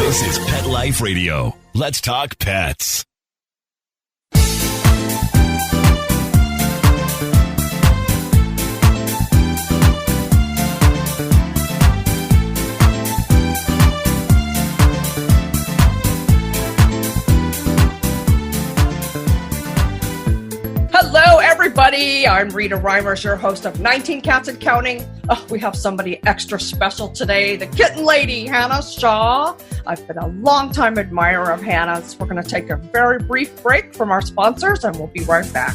This is Pet Life Radio. Let's talk pets. Hello, everybody. I'm Rita Reimers, your host of 19 Cats and Counting. Oh, we have somebody extra special today, the kitten lady, Hannah Shaw. I've been a longtime admirer of Hannah's. We're going to take a very brief break from our sponsors, and we'll be right back.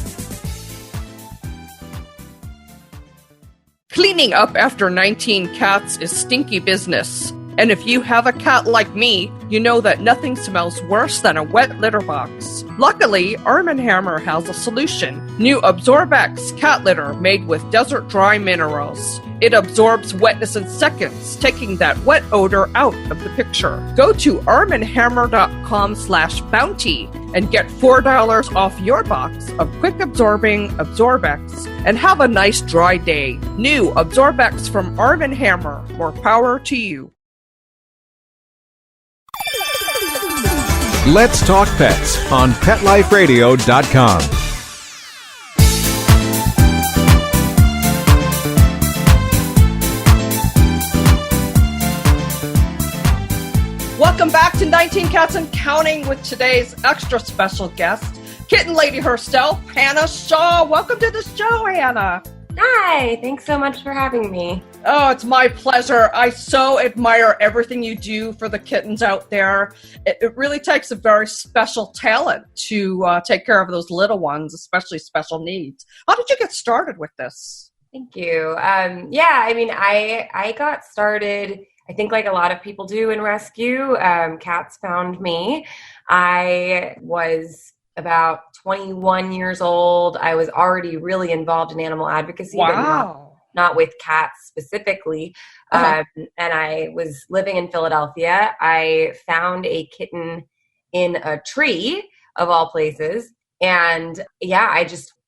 Cleaning up after 19 cats is stinky business. And if you have a cat like me, you know that nothing smells worse than a wet litter box. Luckily, Arm & Hammer has a solution. New Absorbex cat litter made with desert dry minerals. It absorbs wetness in seconds, taking that wet odor out of the picture. Go to armandhammer.com/bounty and get $4 off your box of quick absorbing Absorbex and have a nice dry day. New Absorbex from Arm & Hammer. More power to you. Let's Talk Pets on PetLifeRadio.com. Welcome back to 19 Cats and Counting with today's extra special guest, kitten lady herself, Hannah Shaw. Welcome to the show, Hannah. Hi, thanks so much for having me. Oh, it's my pleasure. I so admire everything you do for the kittens out there. It really takes a very special talent to take care of those little ones, especially special needs. How did you get started with this? Thank you. I got started, I think like a lot of people do in rescue. Cats found me. I was about 21 years old. I was already really involved in animal advocacy, wow. but not with cats specifically. And I was living in Philadelphia. I found a kitten in a tree, of all places. And yeah,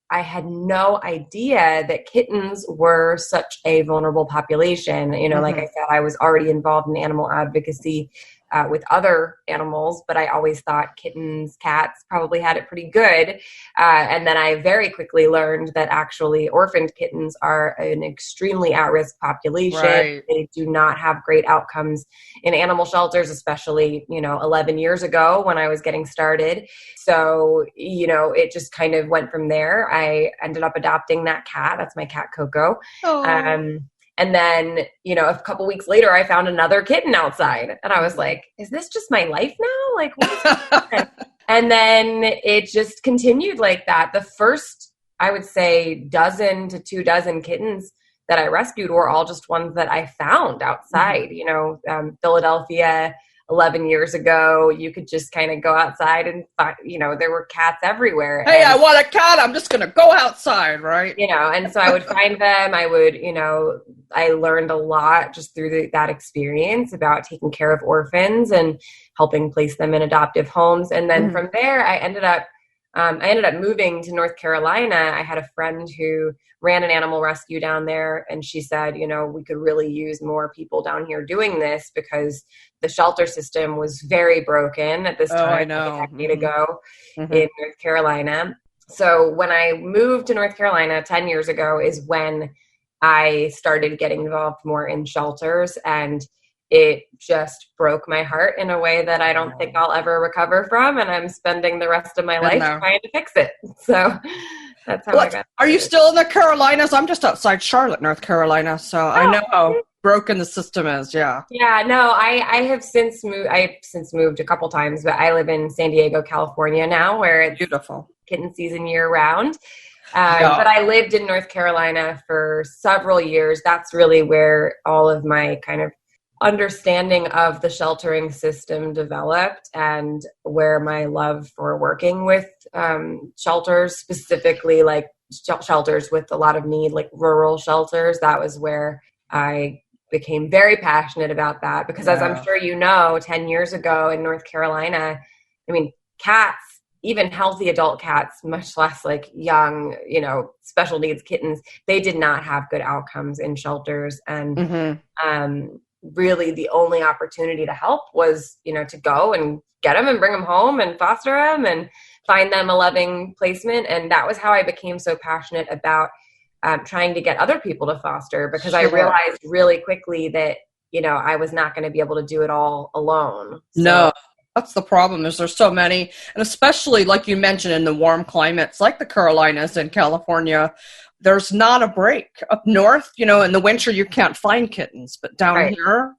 I had no idea that kittens were such a vulnerable population. You know, like I said, I was already involved in animal advocacy with other animals, but I always thought kittens, cats probably had it pretty good. And then I very quickly learned that actually orphaned kittens are an extremely at-risk population. Right. They do not have great outcomes in animal shelters, especially, 11 years ago when I was getting started. So, it just kind of went from there. I ended up adopting that cat. That's my cat, Coco. Oh. And then, a couple weeks later, I found another kitten outside. And I was like, is this just my life now? Like, what is this? And then it just continued like that. The first, I would say, dozen to 2 dozen kittens that I rescued were all just ones that I found outside. Philadelphia, 11 years ago, you could just kind of go outside and find, there were cats everywhere. Hey, I want a cat. I'm just going to go outside, right? And so I would find them. I would, I learned a lot just through that experience about taking care of orphans and helping place them in adoptive homes. And then from there, I ended up moving to North Carolina. I had a friend who ran an animal rescue down there, and she said, we could really use more people down here doing this because the shelter system was very broken at this time, I know. a decade ago in North Carolina. So when I moved to North Carolina 10 years ago is when I started getting involved more in shelters, and it just broke my heart in a way that I don't think I'll ever recover from. And I'm spending the rest of my life trying to fix it. So that's how I got. Are you still in the Carolinas? I'm just outside Charlotte, North Carolina. So I know how broken the system is. Yeah. Yeah, no, I have since moved. I've since moved a couple times, but I live in San Diego, California now, where it's beautiful kitten season year round. But I lived in North Carolina for several years. That's really where all of my kind of understanding of the sheltering system developed, and where my love for working with shelters, specifically like shelters with a lot of need, like rural shelters, that was where I became very passionate about that. Because as I'm sure 10 years ago in North Carolina, I mean, cats, even healthy adult cats, much less like young, special needs kittens, they did not have good outcomes in shelters. And really the only opportunity to help was, to go and get them and bring them home and foster them and find them a loving placement. And that was how I became so passionate about trying to get other people to foster, because I realized really quickly that, I was not going to be able to do it all alone. So, no, that's the problem, is there's so many. And especially, like you mentioned, in the warm climates like the Carolinas and California, there's not a break. Up north, in the winter, you can't find kittens. But down here,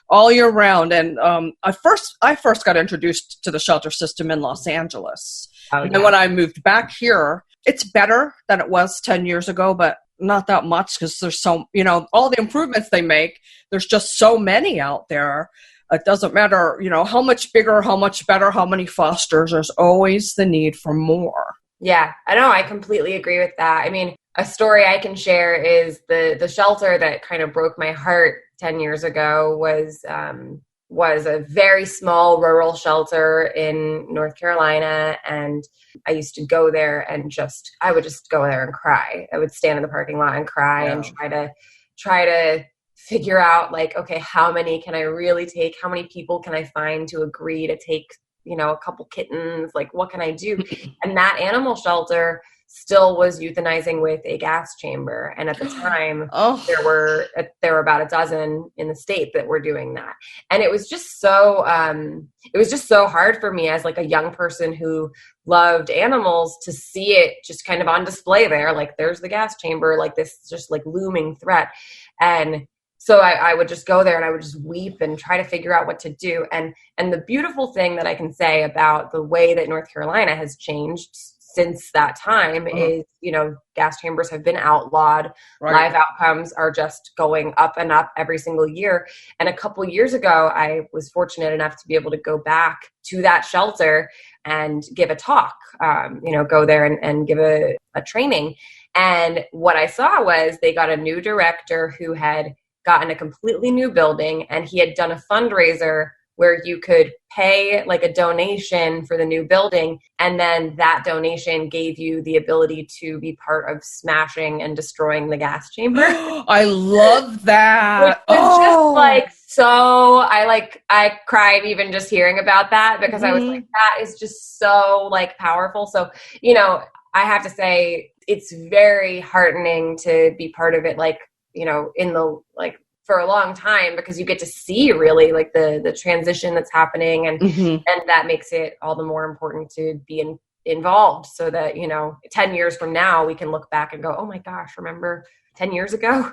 all year round. And I first got introduced to the shelter system in Los Angeles. And then when I moved back here, it's better than it was 10 years ago, but not that much, because there's so, all the improvements they make, there's just so many out there. It doesn't matter, how much bigger, how much better, how many fosters, there's always the need for more. Yeah, I know. I completely agree with that. I mean, a story I can share is the shelter that kind of broke my heart 10 years ago was a very small rural shelter in North Carolina. And I used to go there and I would just go there and cry. I would stand in the parking lot and cry and try to figure out, like, okay, how many can I really take? How many people can I find to agree to take, a couple kittens? Like, what can I do? And that animal shelter still was euthanizing with a gas chamber. And at the time, there were about a dozen in the state that were doing that. And it was just so hard for me as like a young person who loved animals to see it just kind of on display there. Like, there's the gas chamber, like this just like looming threat. And so I would just go there and I would just weep and try to figure out what to do. And the beautiful thing that I can say about the way that North Carolina has changed since that time is, gas chambers have been outlawed. Live outcomes are just going up and up every single year. And a couple years ago, I was fortunate enough to be able to go back to that shelter and give a talk, go there and give a training. And what I saw was they got a new director who had gotten a completely new building, and he had done a fundraiser where you could pay like a donation for the new building, and then that donation gave you the ability to be part of smashing and destroying the gas chamber. I love that. It was just like, so I cried even just hearing about that, because I was like, that is just so like powerful. So, I have to say it's very heartening to be part of it, like, in the, like, for a long time, because you get to see really like the transition that's happening, and that makes it all the more important to be involved, so that 10 years from now we can look back and go, oh my gosh, remember 10 years ago?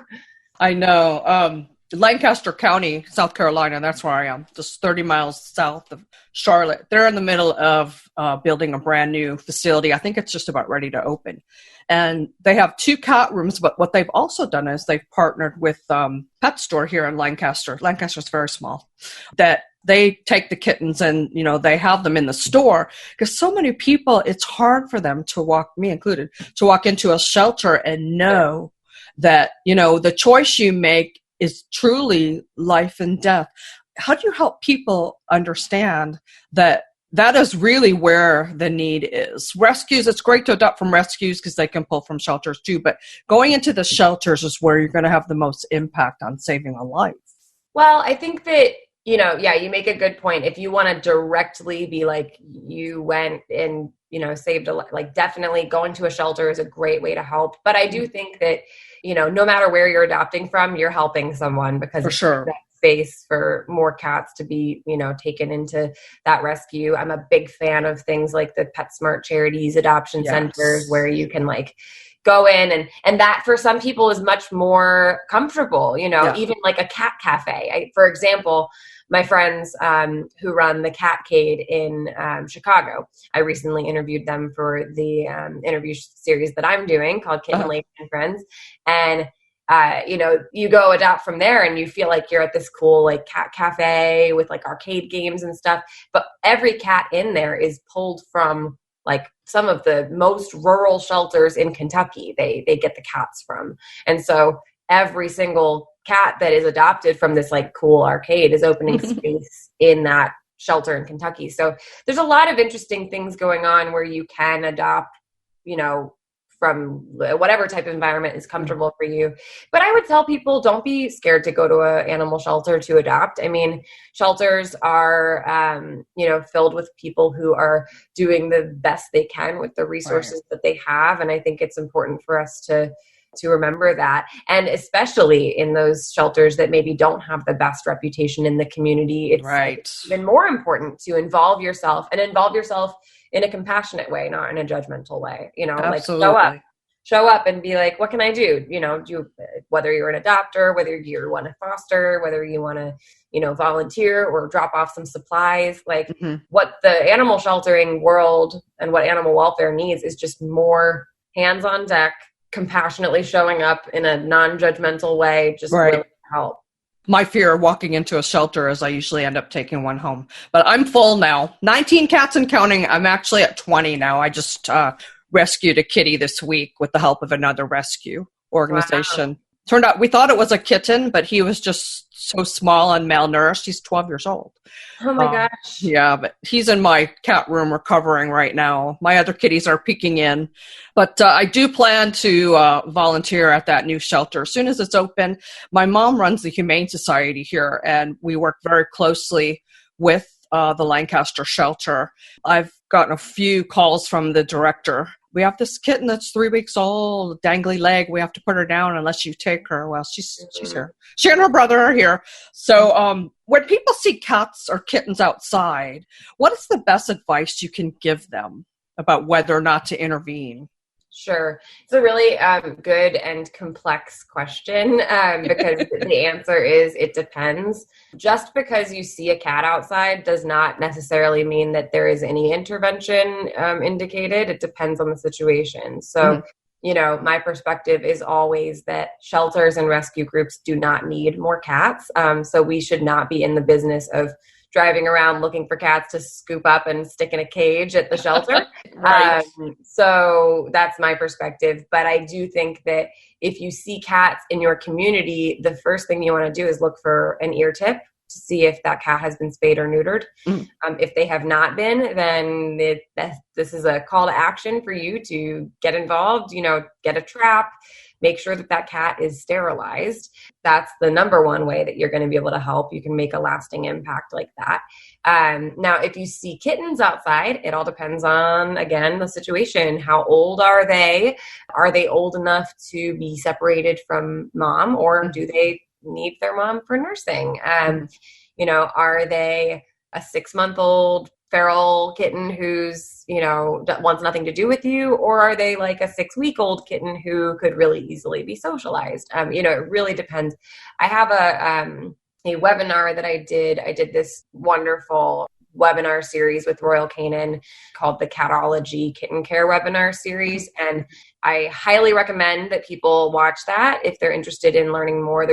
I know. Lancaster County, South Carolina, that's where I am, just 30 miles south of Charlotte. They're in the middle of building a brand new facility. I think it's just about ready to open. And they have 2 cat rooms, but what they've also done is they've partnered with pet store here in Lancaster. Lancaster's very small. That they take the kittens and, they have them in the store, because so many people, it's hard for them to walk, me included, to walk into a shelter and know that, the choice you make is truly life and death. How do you help people understand that is really where the need is? Rescues, it's great to adopt from rescues because they can pull from shelters too, but going into the shelters is where you're going to have the most impact on saving a life. Well, I think that, you make a good point. If you want to directly be like, you went and, saved a life, like, definitely going to a shelter is a great way to help. But I do think that, no matter where you're adopting from, you're helping someone, because for sure, space for more cats to be, taken into that rescue. I'm a big fan of things like the PetSmart charities, adoption centers, where you can like go in and that for some people is much more comfortable, even like a cat cafe. For example, my friends who run the Catcade in Chicago, I recently interviewed them for the interview series that I'm doing called Kitten, Lady and Friends. And, you go adopt from there and you feel like you're at this cool like cat cafe with like arcade games and stuff. But every cat in there is pulled from like some of the most rural shelters in Kentucky. They get the cats from. And so every single cat that is adopted from this like cool arcade is opening space in that shelter in Kentucky. So there's a lot of interesting things going on where you can adopt, from whatever type of environment is comfortable for you. But I would tell people, don't be scared to go to an animal shelter to adopt. I mean, shelters are, filled with people who are doing the best they can with the resources that they have. And I think it's important for us to remember that. And especially in those shelters that maybe don't have the best reputation in the community, it's even more important to involve yourself in a compassionate way, not in a judgmental way. Absolutely. Like show up and be like, what can I do? Whether you're an adopter, whether you want to foster, whether you want to, volunteer or drop off some supplies, like what the animal sheltering world and what animal welfare needs is just more hands on deck, compassionately showing up in a non-judgmental way, just willing to help. My fear of walking into a shelter is I usually end up taking one home. But I'm full now. 19 cats and counting. I'm actually at 20 now. I just rescued a kitty this week with the help of another rescue organization. Wow. Turned out we thought it was a kitten, but he was just so small and malnourished. He's 12 years old. Oh my gosh. Yeah, but he's in my cat room recovering right now. My other kitties are peeking in. But I do plan to volunteer at that new shelter as soon as it's open. My mom runs the Humane Society here, and we work very closely with the Lancaster shelter. I've gotten a few calls from the director. We have this kitten that's 3 weeks old, dangly leg. We have to put her down unless you take her. Well, she's here. She and her brother are here. So when people see cats or kittens outside, what is the best advice you can give them about whether or not to intervene? Sure. It's a really good and complex question because the answer is it depends. Just because you see a cat outside does not necessarily mean that there is any intervention indicated. It depends on the situation. So, my perspective is always that shelters and rescue groups do not need more cats. So we should not be in the business of driving around looking for cats to scoop up and stick in a cage at the shelter. So that's my perspective. But I do think that if you see cats in your community, the first thing you want to do is look for an ear tip to see if that cat has been spayed or neutered. If they have not been, then this is a call to action for you to get involved, get a trap, make sure that cat is sterilized. That's the number one way that you're going to be able to help. You can make a lasting impact like that. Now, if you see kittens outside, it all depends on, again, the situation. How old are they? Are they old enough to be separated from mom, or do they need their mom for nursing? Are they a 6-month-old feral kitten who's, wants nothing to do with you? Or are they like a 6-week-old kitten who could really easily be socialized? It really depends. I have a webinar that I did. I did this wonderful webinar series with Royal Canin called the Catology Kitten Care webinar series. And I highly recommend that people watch that if they're interested in learning more.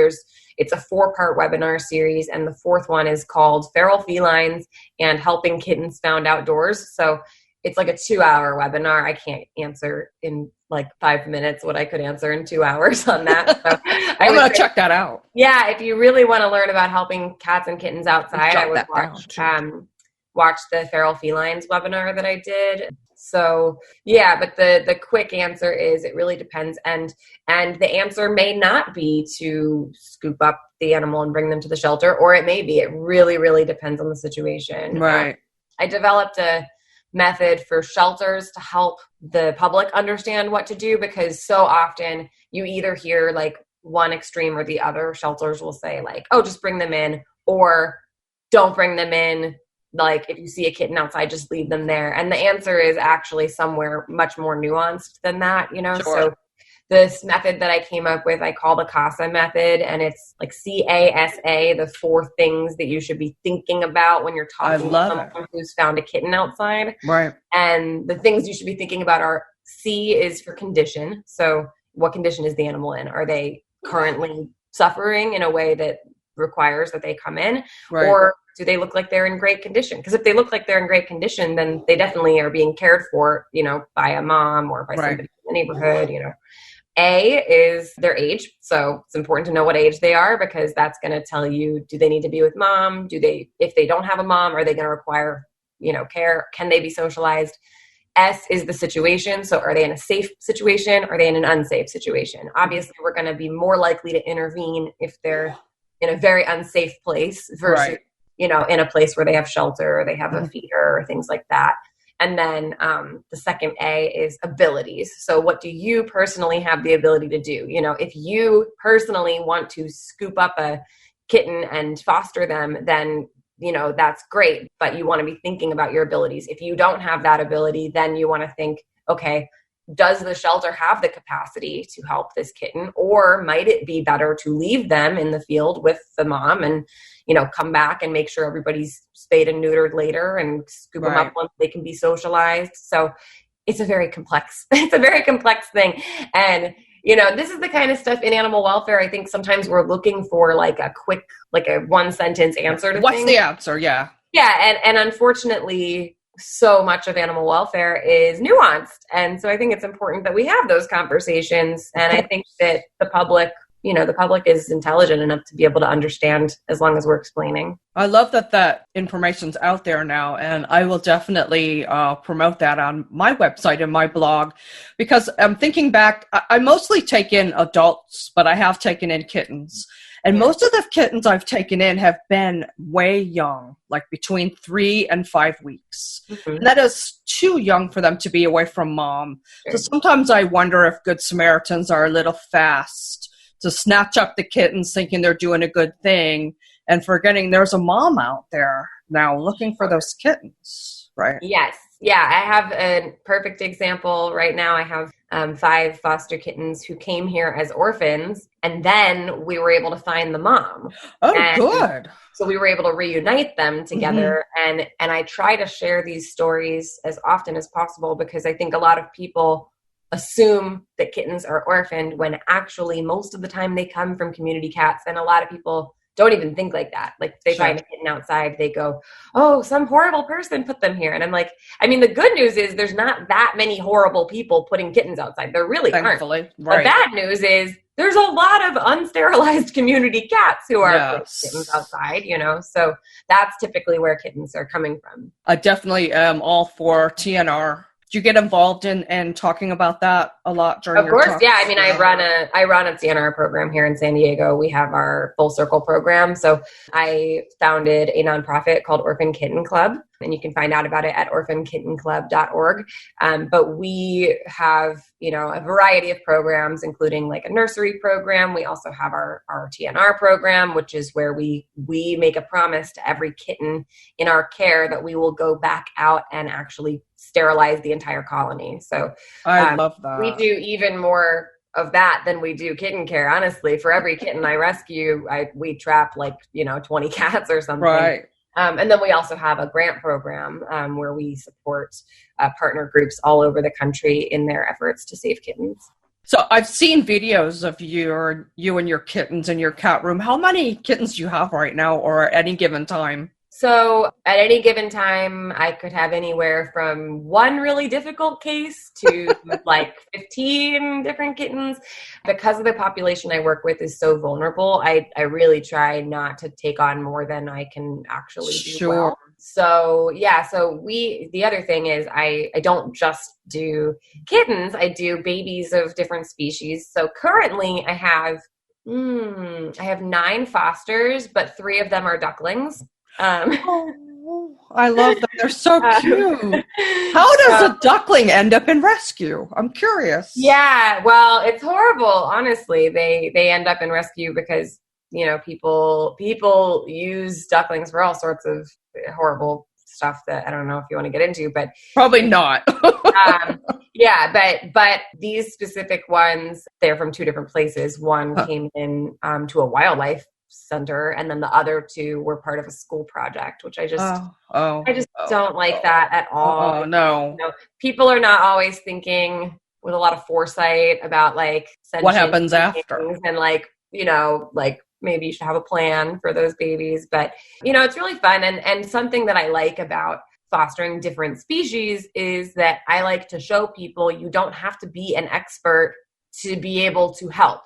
It's a 4-part webinar series, and the 4th one is called Feral Felines and Helping Kittens Found Outdoors. So it's like a 2-hour webinar. I can't answer in like 5 minutes what I could answer in 2 hours on that. So I'm going to check that out. Yeah, if you really want to learn about helping cats and kittens outside, I would watch the Feral Felines webinar that I did. So yeah, but the quick answer is it really depends. And the answer may not be to scoop up the animal and bring them to the shelter, or it may be. It really, really depends on the situation. Right. I developed a method for shelters to help the public understand what to do, because so often you either hear like one extreme or the other. Shelters will say like, oh, just bring them in, or don't bring them in. Like if you see a kitten outside, just leave them there. And the answer is actually somewhere much more nuanced than that, Sure. So this method that I came up with, I call the CASA method, and it's like CASA, the 4 things that you should be thinking about when you're talking to someone who's found a kitten outside. Right. And the things you should be thinking about are C is for condition. So what condition is the animal in? Are they currently suffering in a way that requires that they come in? Right. Or do they look like they're in great condition? Because if they look like they're in great condition, then they definitely are being cared for, by a mom or by somebody in the neighborhood, A is their age. So it's important to know what age they are, because that's going to tell you, do they need to be with mom? If they don't have a mom, are they going to require, care? Can they be socialized? S is the situation. So are they in a safe situation? Are they in an unsafe situation? Obviously, we're going to be more likely to intervene if they're in a very unsafe place versus, Right. in a place where they have shelter or they have a feeder or things like that. And then the second A is abilities. So what do you personally have the ability to do? If you personally want to scoop up a kitten and foster them, then that's great, but you want to be thinking about your abilities. If you don't have that ability, then you want to think, okay, does the shelter have the capacity to help this kitten, or might it be better to leave them in the field with the mom and, come back and make sure everybody's spayed and neutered later and scoop them up once they can be socialized. So it's a very complex thing. And this is the kind of stuff in animal welfare. I think sometimes we're looking for like a quick, like a one sentence answer to What's things. the answer? Yeah. Yeah. And unfortunately, so much of animal welfare is nuanced. And so I think it's important that we have those conversations. And I think that the public is intelligent enough to be able to understand as long as we're explaining. I love that information's out there now, and I will definitely promote that on my website and my blog, because I'm thinking back, I mostly take in adults, but I have taken in kittens. And most of the kittens I've taken in have been way young, like between 3 and 5 weeks. Mm-hmm. And that is too young for them to be away from mom. Sure. So sometimes I wonder if Good Samaritans are a little fast to snatch up the kittens thinking they're doing a good thing and forgetting there's a mom out there now looking for those kittens, right? Yes. Yeah, I have a perfect example right now. I have 5 foster kittens who came here as orphans, and then we were able to find the mom. Oh, good. So we were able to reunite them together, and I try to share these stories as often as possible, because I think a lot of people assume that kittens are orphaned when actually most of the time they come from community cats, and a lot of people don't even think like that. Like they find a kitten outside, they go, oh, some horrible person put them here. And I'm like, the good news is there's not that many horrible people putting kittens outside. There really Thankfully, aren't. right. The bad news is there's a lot of unsterilized community cats who are putting kittens outside, So that's typically where kittens are coming from. I definitely am all for TNR. Do you get involved in talking about that a lot during your talks? Of course, yeah. I run a TNR program here in San Diego. We have our Full Circle program. So I founded a nonprofit called Orphan Kitten Club, and you can find out about it at orphankittenclub.org. But we have, a variety of programs, including like a nursery program. We also have our TNR program, which is where we make a promise to every kitten in our care that we will go back out and actually sterilize the entire colony. So I love that. We do even more of that than we do kitten care. Honestly, for every kitten I rescue, we trap 20 cats or something. Right. And then we also have a grant program where we support partner groups all over the country in their efforts to save kittens. So I've seen videos of you and your kittens in your cat room. How many kittens do you have right now, or at any given time? So at any given time, I could have anywhere from one really difficult case to 15 different kittens. Because of the population I work with is so vulnerable, I really try not to take on more than I can actually do well. So yeah, the other thing is I don't just do kittens, I do babies of different species. So currently I have 9 fosters, but 3 of them are ducklings. I love them. They're so cute. How does a duckling end up in rescue? I'm curious. Yeah, well, it's horrible. Honestly, they end up in rescue because people use ducklings for all sorts of horrible stuff that I don't know if you want to get into, but probably not. Yeah, but these specific ones, they're from 2 different places. One came in to a wildlife center, and then the other 2 were part of a school project, which I just don't like that at all. No. People are not always thinking with a lot of foresight about what happens after, and maybe you should have a plan for those babies. But it's really fun, and something that I like about fostering different species is that I like to show people you don't have to be an expert to be able to help.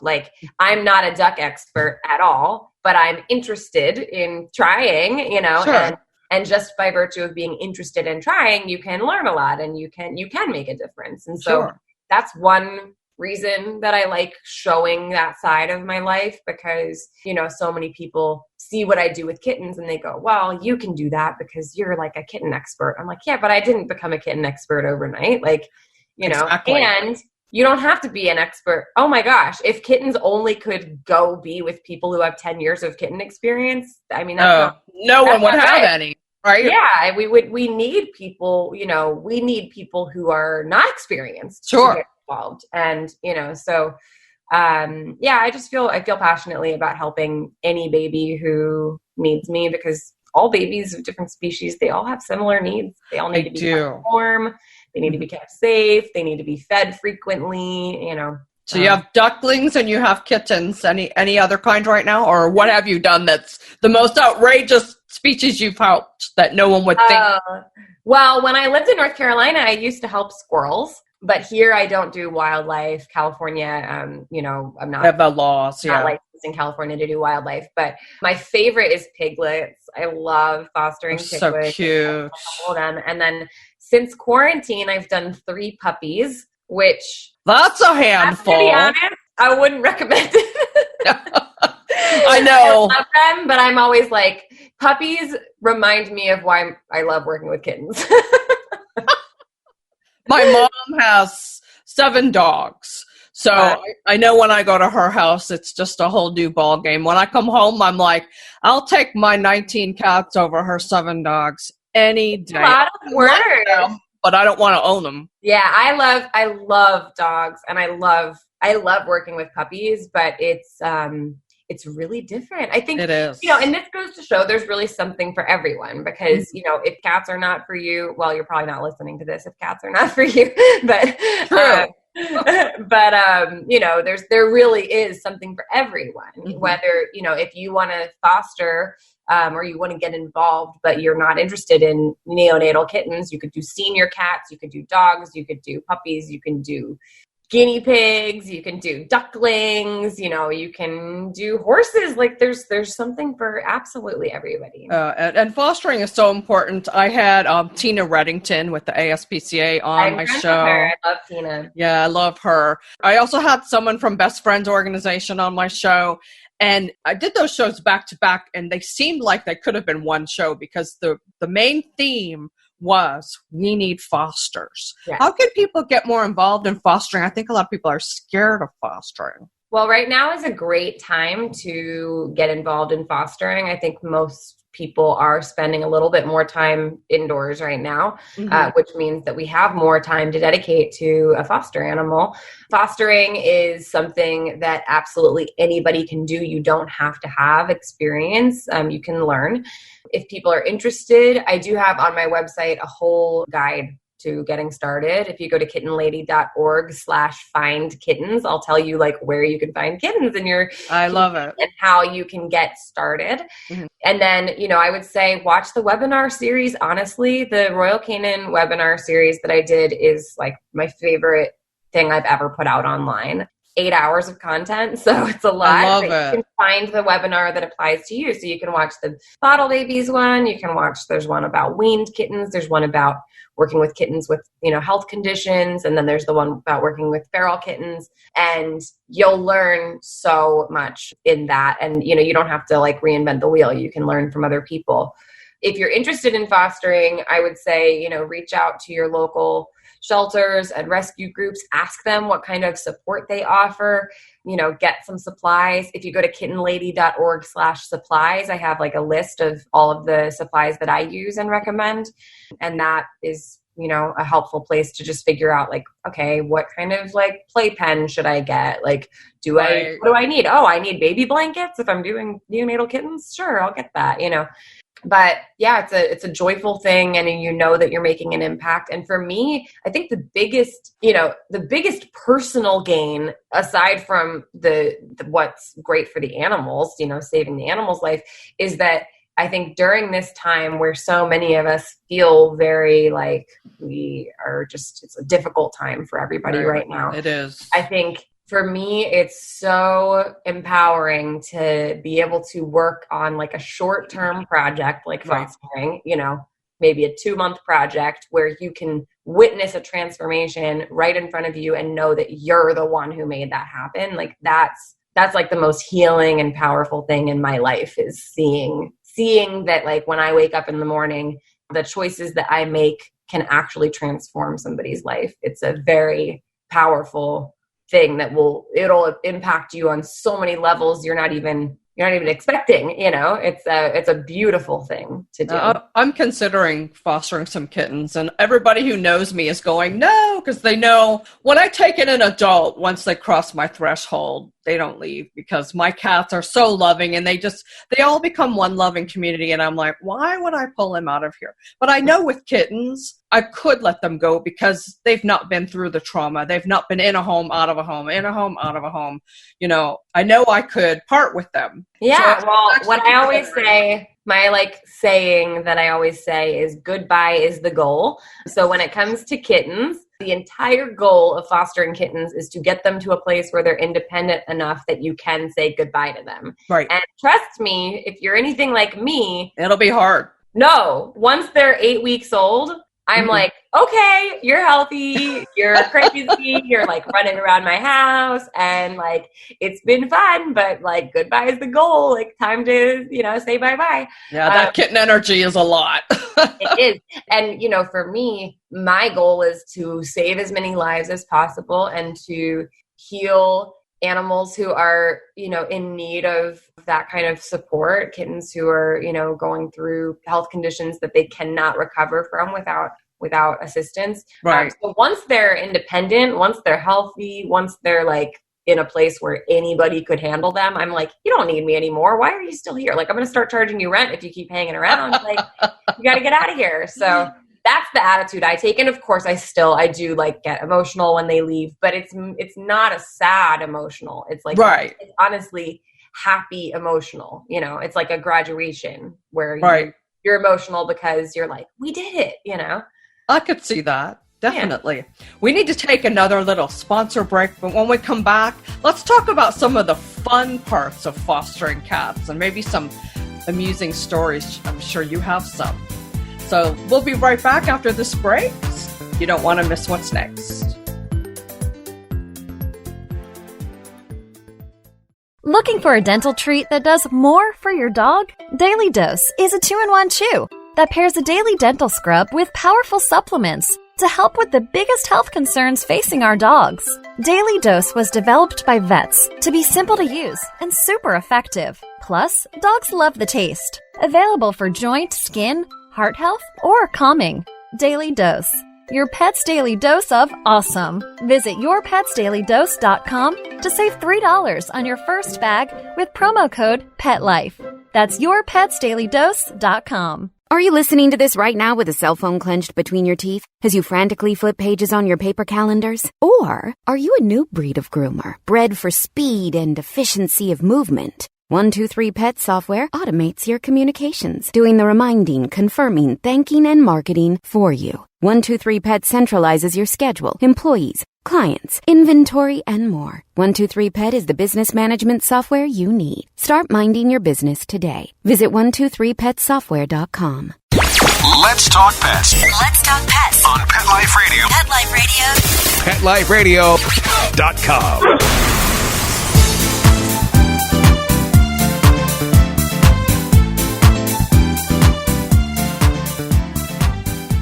I'm not a duck expert at all, but I'm interested in trying, Sure. And just by virtue of being interested in trying, you can learn a lot and you can make a difference. And so that's one reason that I like showing that side of my life, because, you know, so many people see what I do with kittens and they go, well, you can do that because you're like a kitten expert. I'm like, yeah, but I didn't become a kitten expert overnight. Like, you know, and you don't have to be an expert. Oh my gosh. If kittens only could go be with people who have 10 years of kitten experience, I mean, no one would have any. Right. Yeah. We need people, you know, we need people who are not experienced. Sure. To get involved. And, you know, so, I feel passionately about helping any baby who needs me, because all babies of different species, they all have similar needs. They all need to be kept warm. They need to be kept safe. They need to be fed frequently, you know. So you have ducklings and you have kittens. Any other kind right now? Or what have you done that's the most outrageous species you've helped that no one would think? Well, when I lived in North Carolina, I used to help squirrels. But here I don't do wildlife. California, you know, I'm not. Have the laws, not licensed in California to do wildlife. But my favorite is piglets. I love fostering piglets. So cute. And then since quarantine, I've done 3 puppies, which... That's a handful. To be honest, I wouldn't recommend it. I know. I love them, but I'm always like, puppies remind me of why I love working with kittens. My mom has 7 dogs. So I know when I go to her house, it's just a whole new ball game. When I come home, I'm like, I'll take my 19 cats over her 7 dogs any day. A lot of work. But I don't want to own them. Yeah, I love dogs, and I love working with puppies, but it's really different. I think it is. You know, and this goes to show there's really something for everyone, because, you know, if cats are not for you, well, you're probably not listening to this if cats are not for you, but you know, there really is something for everyone, whether, you know, if you want to foster, or you want to get involved, but you're not interested in neonatal kittens, you could do senior cats, you could do dogs, you could do puppies, you can do guinea pigs, you can do ducklings, you know, you can do horses. Like there's something for absolutely everybody. And fostering is so important. I had Tina Reddington with the ASPCA on my show. I love Tina. Yeah, I love her. I also had someone from Best Friends Organization on my show. And I did those shows back to back, and they seemed like they could have been one show, because the main theme was we need fosters. Yeah. How can people get more involved in fostering? I think a lot of people are scared of fostering. Well, right now is a great time to get involved in fostering. I think most people are spending a little bit more time indoors right now, which means that we have more time to dedicate to a foster animal. Fostering is something that absolutely anybody can do. You don't have to have experience. You can learn. If people are interested, I do have on my website a whole guide to getting started. If you go to kittenlady.org/find kittens, I'll tell you like where you can find kittens in your love it, and how you can get started. And then, you know, I would say watch the webinar series. Honestly, the Royal Canin webinar series that I did is like my favorite thing I've ever put out online. 8 hours of content, so it's a lot. I love it. You can find the webinar that applies to you. So you can watch the bottle babies one. You can watch, there's one about weaned kittens. There's one about working with kittens with, you know, health conditions. And then there's the one about working with feral kittens. And you'll learn so much in that. And, you know, you don't have to like reinvent the wheel. You can learn from other people. If you're interested in fostering, I would say, you know, reach out to your local shelters and rescue groups, ask them what kind of support they offer, you know, get some supplies. If you go to kittenlady.org/supplies, I have like a list of all of the supplies that I use and recommend. And that is, you know, a helpful place to just figure out like, okay, what kind of like playpen should I get? Like, what do I need? Oh, I need baby blankets. If I'm doing neonatal kittens, sure, I'll get that, you know. But yeah, it's a joyful thing, and you know that you're making an impact. And for me, I think the biggest personal gain, aside from the what's great for the animals, you know, saving the animal's life, is that I think during this time where so many of us feel very like we are just, it's a difficult time for everybody right now. It is. I think for me, it's so empowering to be able to work on like a short-term project, like fostering, maybe a 2-month project where you can witness a transformation right in front of you and know that you're the one who made that happen. Like that's like the most healing and powerful thing in my life, is seeing that, like, when I wake up in the morning, the choices that I make can actually transform somebody's life. It's a very powerful thing that it'll impact you on so many levels you're not even expecting. It's a beautiful thing to do. I'm considering fostering some kittens, and everybody who knows me is going, no, because they know when I take in an adult, once they cross my threshold, they don't leave, because my cats are so loving, and they all become one loving community. And I'm like, why would I pull them out of here? But I know with kittens, I could let them go because they've not been through the trauma. They've not been in a home, out of a home, in a home, out of a home. I know I could part with them. Yeah. So what I always say, my saying that I always say is goodbye is the goal. So when it comes to kittens, the entire goal of fostering kittens is to get them to a place where they're independent enough that you can say goodbye to them. Right. And trust me, if you're anything like me, it'll be hard. No, once they're 8 weeks old, I'm like, okay, you're healthy, you're crazy, you're running around my house, and it's been fun, but goodbye is the goal. Time to, say bye-bye. Yeah, that kitten energy is a lot. It is. And, for me, my goal is to save as many lives as possible and to heal animals who are, in need of that kind of support, kittens who are, going through health conditions that they cannot recover from without assistance. Right. So once they're independent, once they're healthy, once they're in a place where anybody could handle them, I'm like, you don't need me anymore. Why are you still here? I'm going to start charging you rent if you keep hanging around. You got to get out of here. So that's the attitude I take. And of course I do get emotional when they leave, but it's not a sad emotional. It's right. It's honestly happy emotional. It's like a graduation where you're emotional because you're we did it, I could see that. Definitely. Yeah. We need to take another little sponsor break, but when we come back, let's talk about some of the fun parts of fostering cats and maybe some amusing stories. I'm sure you have some. So we'll be right back after this break. You don't want to miss what's next. Looking for a dental treat that does more for your dog? Daily Dose is a 2-in-1 chew that pairs a daily dental scrub with powerful supplements to help with the biggest health concerns facing our dogs. Daily Dose was developed by vets to be simple to use and super effective. Plus, dogs love the taste. Available for joint, skin, heart health, or calming. Daily Dose. Your pet's daily dose of awesome. Visit yourpetsdailydose.com to save $3 on your first bag with promo code PETLIFE. That's yourpetsdailydose.com. Are you listening to this right now with a cell phone clenched between your teeth as you frantically flip pages on your paper calendars? Or are you a new breed of groomer, bred for speed and efficiency of movement? 123Pet software automates your communications, doing the reminding, confirming, thanking, and marketing for you. 123Pet centralizes your schedule, employees, clients, inventory, and more. 123Pet is the business management software you need. Start minding your business today. Visit 123petsoftware.com. Let's talk pets. Let's talk pets On Pet Life Radio. Pet Life Radio. PetLifeRadio.com.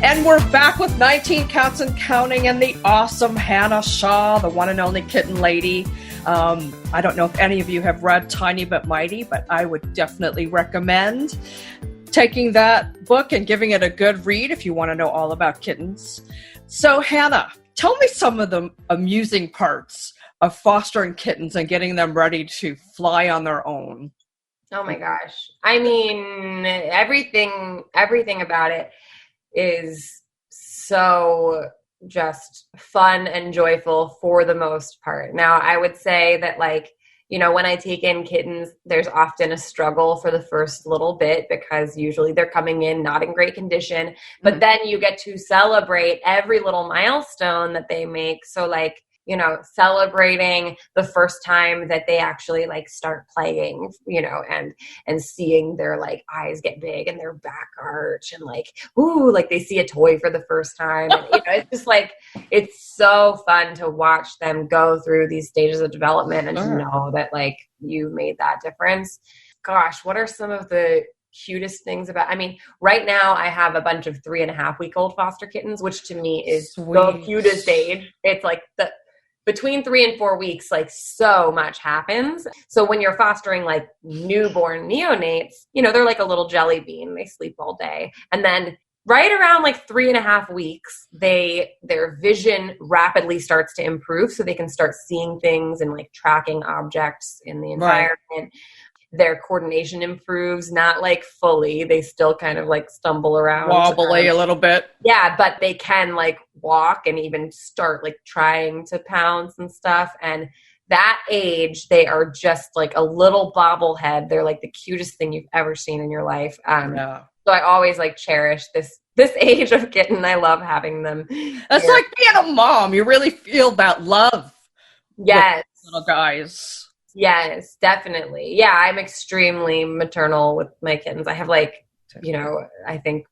And we're back with 19 Cats and Counting and the awesome Hannah Shaw, the one and only kitten lady. I don't know if any of you have read Tiny But Mighty, but I would definitely recommend taking that book and giving it a good read if you want to know all about kittens. So Hannah, tell me some of the amusing parts of fostering kittens and getting them ready to fly on their own. Oh my gosh. I mean, everything about it is so just fun and joyful for the most part. Now, I would say that when I take in kittens, there's often a struggle for the first little bit because usually they're coming in not in great condition, but then you get to celebrate every little milestone that they make. So celebrating the first time that they actually like start playing, and seeing their like eyes get big and their back arch and like, ooh, like they see a toy for the first time. And, it's just like, it's so fun to watch them go through these stages of development and to know that like you made that difference. Gosh, what are some of the cutest things about, right now I have a bunch of 3.5-week-old foster kittens, which to me is the cutest age. It's like between 3 and 4 weeks, like so much happens. So when you're fostering like newborn neonates, they're like a little jelly bean. They sleep all day. And then right around like 3.5 weeks, their vision rapidly starts to improve. So they can start seeing things and like tracking objects in the environment. Right. Their coordination improves, not like fully. They still kind of like stumble around. Wobbly a little bit. Yeah, but they can like walk and even start like trying to pounce and stuff. And that age, they are just like a little bobblehead. They're like the cutest thing you've ever seen in your life. So I always like cherish this age of kitten. I love having them. It's like being a mom. You really feel that love. Yes. Little guys. Yes, definitely. Yeah, I'm extremely maternal with my kittens. I have like, I think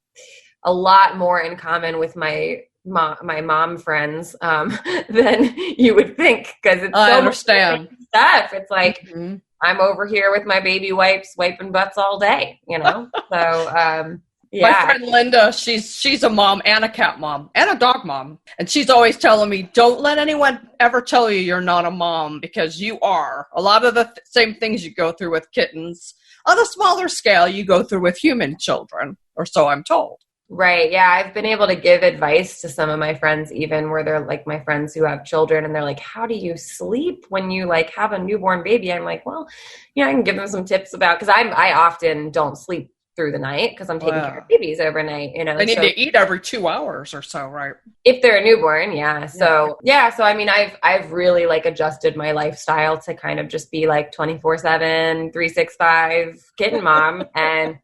a lot more in common with my mom friends than you would think, because it's I understand stuff. It's like I'm over here with my baby wipes, wiping butts all day, So yeah. My friend Linda, she's a mom and a cat mom and a dog mom. And she's always telling me, don't let anyone ever tell you you're not a mom, because you are. A lot of the same things you go through with kittens, on a smaller scale, you go through with human children, or so I'm told. Right. Yeah. I've been able to give advice to some of my friends, even where they're like my friends who have children, and they're like, how do you sleep when you like have a newborn baby? I'm like, well, I can give them some tips about, because I often don't sleep through the night because I'm taking care of babies overnight. They need to eat every 2 hours or so, right? If they're a newborn, yeah. So So I've really like adjusted my lifestyle to kind of just be like 24/7, 365 kitten mom, and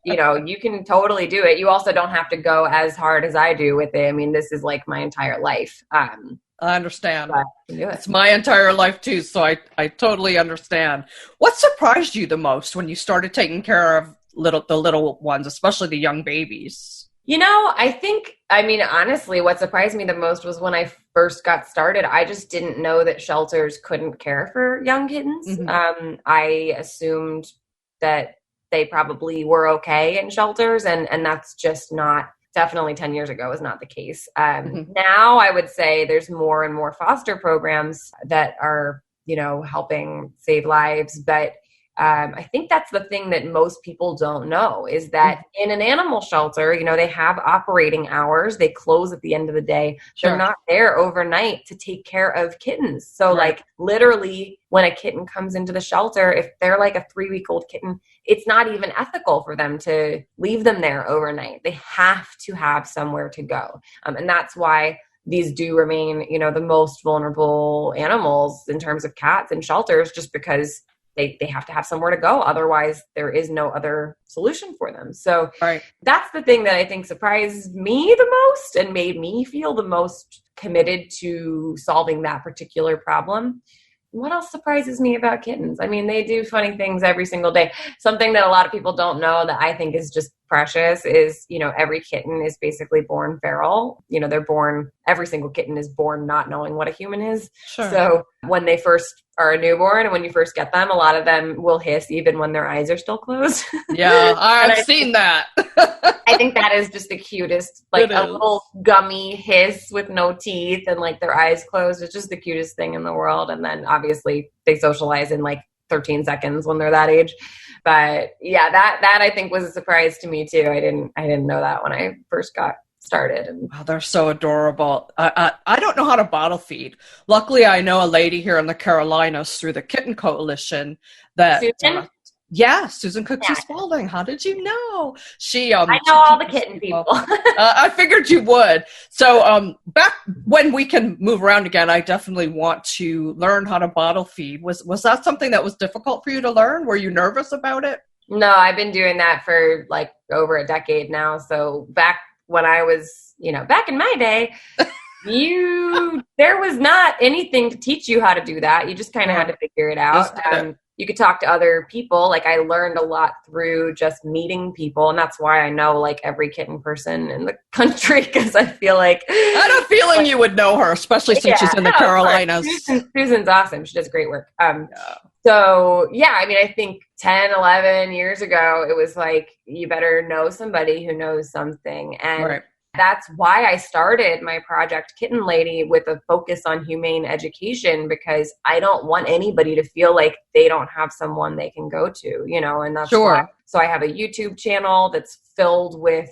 you can totally do it. You also don't have to go as hard as I do with it. This is like my entire life. I understand. It's my entire life too, so I totally understand. What surprised you the most when you started taking care of the little ones, especially the young babies? Honestly, what surprised me the most was when I first got started, I just didn't know that shelters couldn't care for young kittens. Mm-hmm. I assumed that they probably were okay in shelters, and that's just not, definitely 10 years ago was not the case. Now I would say there's more and more foster programs that are, helping save lives, but I think that's the thing that most people don't know, is that in an animal shelter, they have operating hours. They close at the end of the day. Sure. They're not there overnight to take care of kittens. So like literally when a kitten comes into the shelter, if they're like a 3-week-old kitten, it's not even ethical for them to leave them there overnight. They have to have somewhere to go. And that's why these do remain, the most vulnerable animals in terms of cats in shelters, just because they have to have somewhere to go. Otherwise, there is no other solution for them. So that's the thing that I think surprised me the most and made me feel the most committed to solving that particular problem. What else surprises me about kittens? They do funny things every single day. Something that a lot of people don't know that I think is just precious is, every kitten is basically born feral. Every single kitten is born not knowing what a human is. Sure. So when they first are a newborn and when you first get them, a lot of them will hiss even when their eyes are still closed. Yeah, I've seen that. I think that is just the cutest, like a little gummy hiss with no teeth and like their eyes closed. It's just the cutest thing in the world. And then obviously they socialize in like 13 seconds when they're that age. But yeah, that I think was a surprise to me too. I didn't know that when I first got started. Wow, they're so adorable. I don't know how to bottle feed. Luckily, I know a lady here in the Carolinas through the Kitten Coalition that Susan? Susan Cooksey Spalding. How did you know? I know all the kitten people. I figured you would. So back when we can move around again, I definitely want to learn how to bottle feed. Was that something that was difficult for you to learn? Were you nervous about it? No, I've been doing that for like over a decade now. So back when I was, back in my day, you there was not anything to teach you how to do that. You just kind of had to figure it out. You could talk to other people. Like I learned a lot through just meeting people. And that's why I know like every kitten person in the country, because I feel like I had a feeling you would know her, especially since she's in the Carolinas. Susan's awesome. She does great work. So yeah, I mean, I think 10, 11 years ago, it was like, you better know somebody who knows something. And that's why I started my project Kitten Lady with a focus on humane education, because I don't want anybody to feel like they don't have someone they can go to, you know, and that's why. So I have a YouTube channel that's filled with,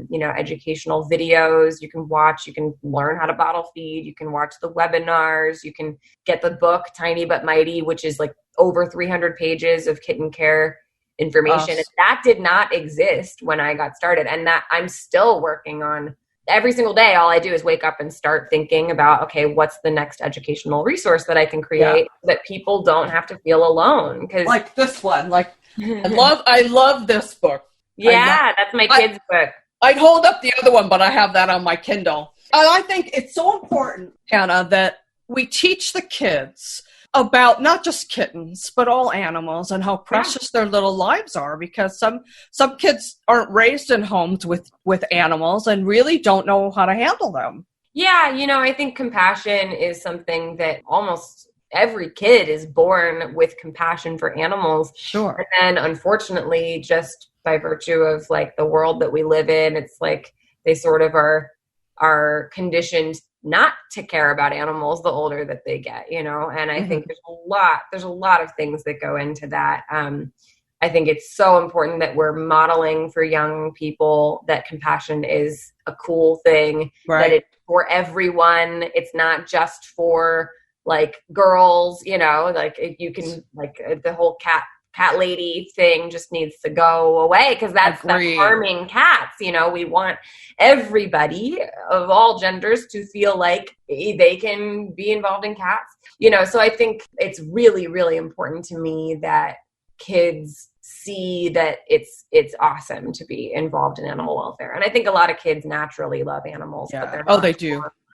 you know, educational videos you can watch. You can learn how to bottle feed. You can watch the webinars. You can get the book Tiny But Mighty, which is like over 300 pages of kitten care information. And that did not exist when I got started, and that I'm still working on. Every single day, all I do is wake up and start thinking about, okay, what's the next educational resource that I can create that people don't have to feel alone. Because like this one, like I love this book. Yeah, that's my kid's book. I'd hold up the other one, but I have that on my Kindle. And I think it's so important, Hannah, that we teach the kids about not just kittens, but all animals and how precious their little lives are, because some kids aren't raised in homes with animals and really don't know how to handle them. Yeah, you know, I think compassion is something that almost every kid is born with compassion for animals. Sure. And then unfortunately, just by virtue of like the world that we live in, it's like they sort of are conditioned not to care about animals the older that they get, you know? And I think there's a lot of things that go into that. I think it's so important that we're modeling for young people that compassion is a cool thing, that it's for everyone. It's not just for like girls, you know, like you can like the whole cat lady thing just needs to go away, because that's harming cats. You know, we want everybody of all genders to feel like they can be involved in cats, you know. So I think it's really, really important to me that kids see that it's awesome to be involved in animal welfare. And I think a lot of kids naturally love animals, but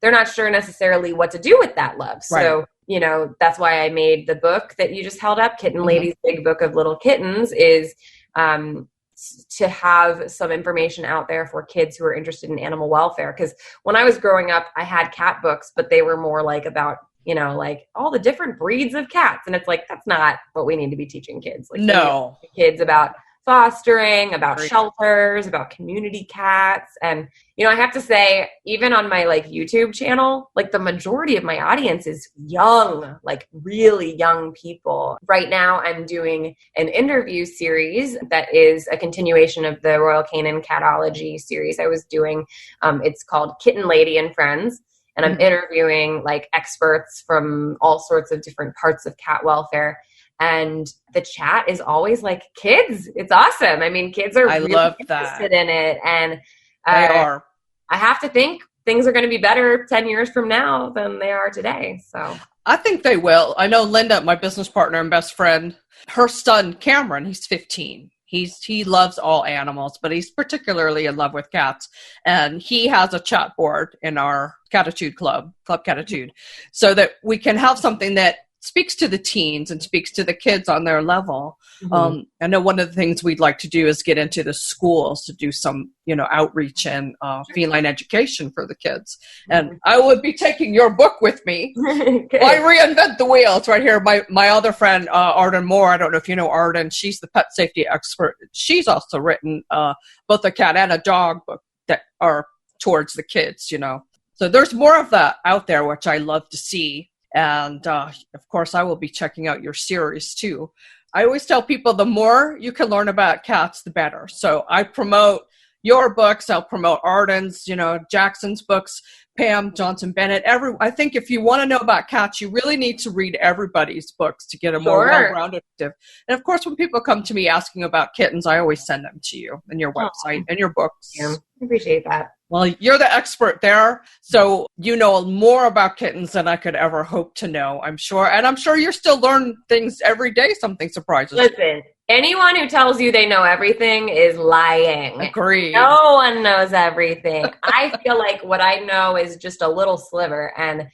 they're not sure necessarily what to do with that love. So, you know, that's why I made the book that you just held up, Kitten Lady's Big Book of Little Kittens, is to have some information out there for kids who are interested in animal welfare. Because when I was growing up, I had cat books, but they were more like about, you know, like all the different breeds of cats. And it's like, that's not what we need to be teaching kids. Like, no. Kids about fostering, about shelters, about community cats. And, you know, I have to say, even on my like YouTube channel, like the majority of my audience is young, like really young people. Right now, I'm doing an interview series that is a continuation of the Royal Canin Catology series I was doing. It's called Kitten Lady and Friends. And I'm interviewing like experts from all sorts of different parts of cat welfare. And the chat is always like kids. It's awesome. I mean, kids are really interested in it. And they are. I have to think things are going to be better 10 years from now than they are today. So I think they will. I know Linda, my business partner and best friend, her son, Cameron, he's 15. He loves all animals, but he's particularly in love with cats. And he has a chat board in our Catitude Club Catitude, so that we can have something that speaks to the teens and speaks to the kids on their level. I know one of the things we'd like to do is get into the schools to do some, you know, outreach and feline education for the kids. And I would be taking your book with me. I reinvent the wheel. It's right here. My other friend, Arden Moore, I don't know if you know Arden, she's the pet safety expert. She's also written both a cat and a dog book that are towards the kids, you know. So there's more of that out there, which I love to see. And, of course, I will be checking out your series, too. I always tell people the more you can learn about cats, the better. So I promote your books. I'll promote Arden's, you know, Jackson's books, Pam Johnson Bennett. I think if you want to know about cats, you really need to read everybody's books to get a more well-rounded perspective. And, of course, when people come to me asking about kittens, I always send them to you and your website and your books. Yeah, I appreciate that. Well, you're the expert there, so you know more about kittens than I could ever hope to know, I'm sure. And I'm sure you still learn things every day, something surprises you. Listen, Anyone who tells you they know everything is lying. Agreed. No one knows everything. I feel like what I know is just a little sliver, and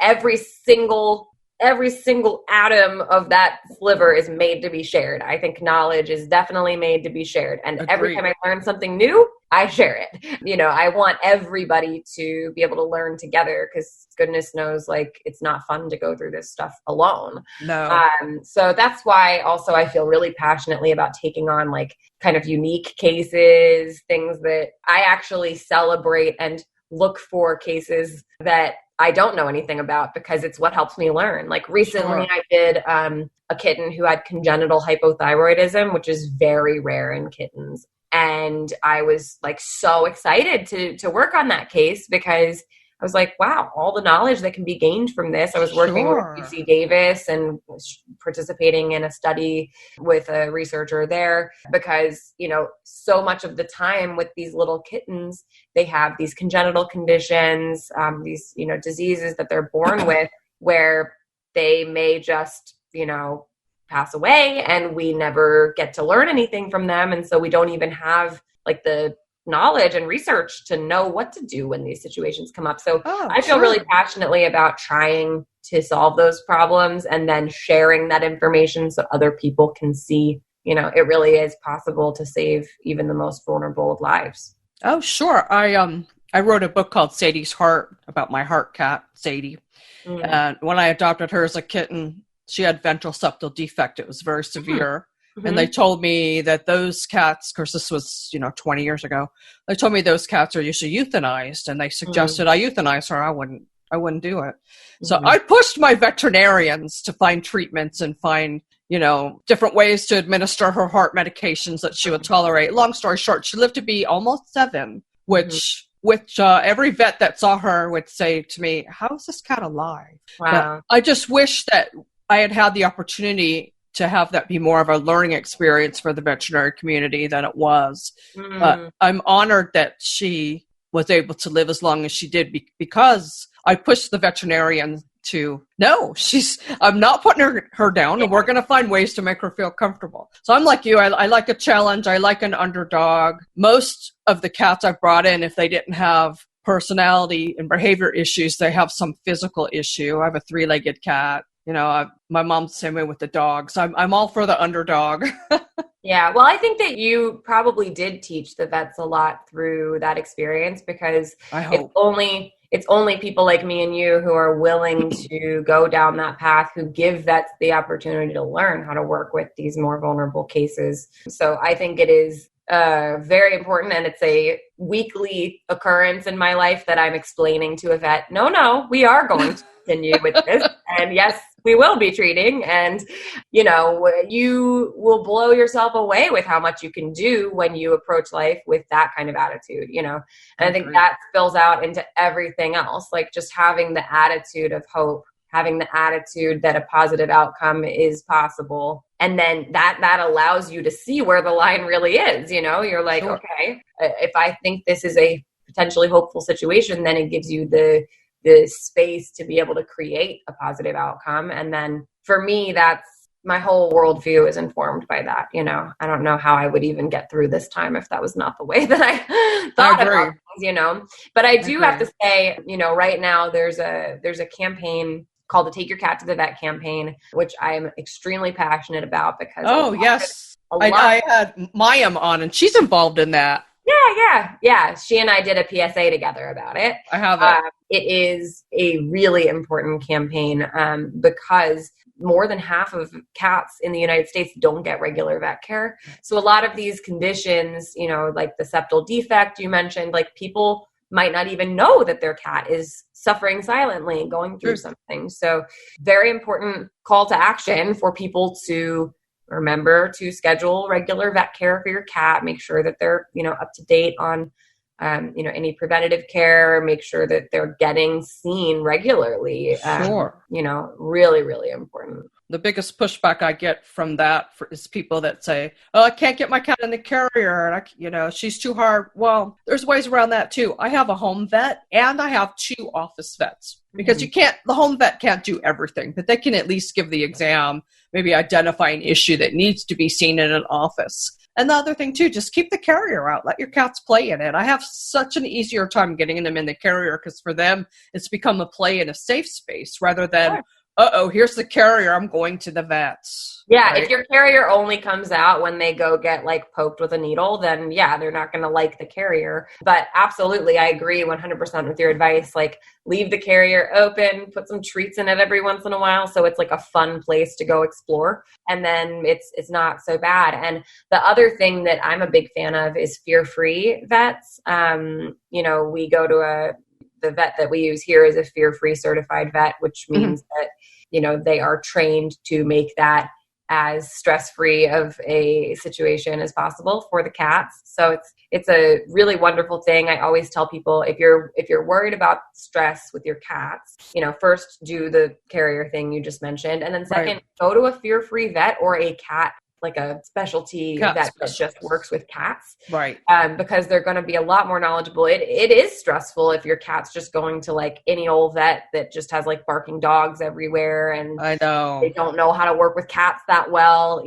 every single atom of that sliver is made to be shared. I think knowledge is definitely made to be shared. And Agreed. Every time I learn something new, I share it. I want everybody to be able to learn together, because goodness knows, like, it's not fun to go through this stuff alone. No. So that's why also I feel really passionately about taking on like kind of unique cases, things that I actually celebrate and look for cases that I don't know anything about, because it's what helps me learn. Like recently I did a kitten who had congenital hypothyroidism, which is very rare in kittens. And I was like so excited to work on that case, because I was like, wow, all the knowledge that can be gained from this. I was working with UC Davis and participating in a study with a researcher there, because, so much of the time with these little kittens, they have these congenital conditions, these, diseases that they're born with, where they may just, pass away, and we never get to learn anything from them. And so we don't even have like the knowledge and research to know what to do when these situations come up. So I feel really passionately about trying to solve those problems and then sharing that information so other people can see, it really is possible to save even the most vulnerable of lives. Oh, sure. I wrote a book called Sadie's Heart about my heart cat, Sadie. And when I adopted her as a kitten, she had ventral septal defect. It was very severe. Mm-hmm. And they told me that those cats, of course, this was, 20 years ago, they told me those cats are usually euthanized, and they suggested I euthanize her. I wouldn't do it. So I pushed my veterinarians to find treatments and find, different ways to administer her heart medications that she would tolerate. Long story short, she lived to be almost 7, which every vet that saw her would say to me, how is this cat alive? Wow. But I just wish that I had the opportunity to have that be more of a learning experience for the veterinary community than it was. But I'm honored that she was able to live as long as she did, because I pushed the veterinarian to, no, I'm not putting her down, and we're going to find ways to make her feel comfortable. So I'm like you, I like a challenge. I like an underdog. Most of the cats I've brought in, if they didn't have personality and behavior issues, they have some physical issue. I have a 3-legged cat. My mom's the same way with the dogs. I'm all for the underdog. Yeah. Well, I think that you probably did teach the vets a lot through that experience, because I hope. It's only people like me and you who are willing to go down that path, who give vets the opportunity to learn how to work with these more vulnerable cases. So I think it is very important, and it's a weekly occurrence in my life that I'm explaining to a vet, no, we are going to continue with this. And yes, we will be treating, and, you will blow yourself away with how much you can do when you approach life with that kind of attitude, and I think that spills out into everything else, like just having the attitude of hope, having the attitude that a positive outcome is possible. And then that allows you to see where the line really is. You're like, okay, if I think this is a potentially hopeful situation, then it gives you the space to be able to create a positive outcome. And then for me, that's my whole worldview is informed by that. I don't know how I would even get through this time if that was not the way that I thought about things, But I do have to say, right now there's a campaign called the Take Your Cat to the Vet campaign, which I'm extremely passionate about, because I had Mayim on, and she's involved in that. Yeah. She and I did a PSA together about it. I have it. It is a really important campaign because more than half of cats in the United States don't get regular vet care. So a lot of these conditions, like the septal defect you mentioned, like people might not even know that their cat is suffering silently, going through something. So very important call to action for people to remember to schedule regular vet care for your cat. Make sure that they're, up to date on, any preventative care. Make sure that they're getting seen regularly. Really, really important. The biggest pushback I get from that is people that say, "Oh, I can't get my cat in the carrier, and she's too hard." Well, there's ways around that too. I have a home vet and I have 2 office vets, because the home vet can't do everything, but they can at least give the exam, maybe identify an issue that needs to be seen in an office. And the other thing too, just keep the carrier out. Let your cats play in it. I have such an easier time getting them in the carrier because for them, it's become a play in a safe space rather than, here's the carrier, I'm going to the vets. Yeah, right? If your carrier only comes out when they go get like poked with a needle, then yeah, they're not going to like the carrier. But absolutely, I agree 100% with your advice. Like leave the carrier open, put some treats in it every once in a while. So it's like a fun place to go explore. And then it's not so bad. And the other thing that I'm a big fan of is fear-free vets. We go to the vet that we use here is a fear-free certified vet, which means that, they are trained to make that as stress-free of a situation as possible for the cats. So it's a really wonderful thing. I always tell people if you're worried about stress with your cats, first do the carrier thing you just mentioned. And then second, go to a fear-free vet or a cat, like a specialty vet that just works with cats. Right. Because they're going to be a lot more knowledgeable. It is stressful if your cat's just going to like any old vet that just has like barking dogs everywhere. And I know they don't know how to work with cats that well,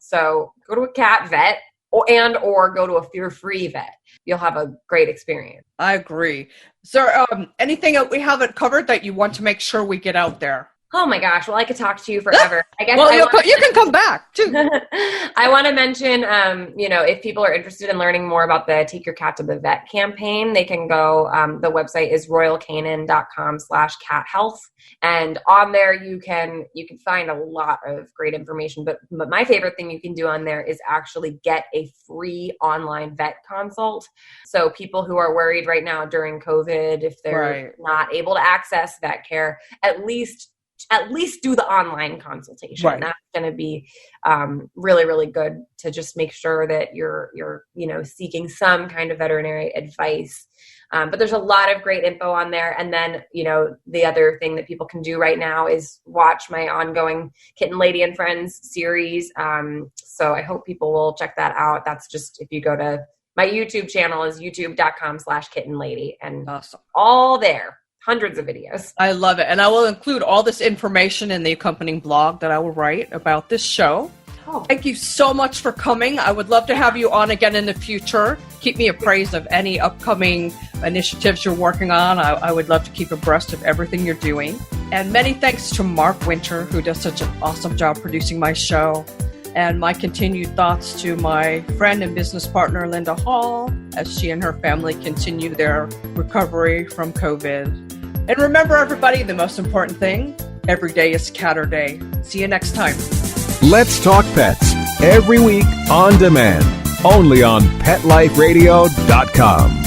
so go to a cat vet or go to a fear-free vet. You'll have a great experience. I agree. So anything that we haven't covered that you want to make sure we get out there? Oh my gosh. Well, I could talk to you forever. I guess. Well, you can come back too. I want to mention, if people are interested in learning more about the Take Your Cat to the Vet campaign, they can go, the website is royalcanin.com/cat health. And on there you can find a lot of great information, but my favorite thing you can do on there is actually get a free online vet consult. So people who are worried right now during COVID, if they're not able to access vet care, at least do the online consultation. Right. That's going to be really, really good to just make sure that you're seeking some kind of veterinary advice. But there's a lot of great info on there. And then, the other thing that people can do right now is watch my ongoing Kitten Lady and Friends series. So I hope people will check that out. That's just, if you go to my YouTube channel is youtube.com/kittenlady and awesome. All there. Hundreds of videos. I love it. And I will include all this information in the accompanying blog that I will write about this show. Oh. Thank you so much for coming. I would love to have you on again in the future. Keep me appraised of any upcoming initiatives you're working on. I would love to keep abreast of everything you're doing. And many thanks to Mark Winter, who does such an awesome job producing my show. And my continued thoughts to my friend and business partner, Linda Hall, as she and her family continue their recovery from COVID. And remember, everybody, the most important thing, every day is Catter Day. See you next time. Let's Talk Pets, every week on demand, only on PetLifeRadio.com.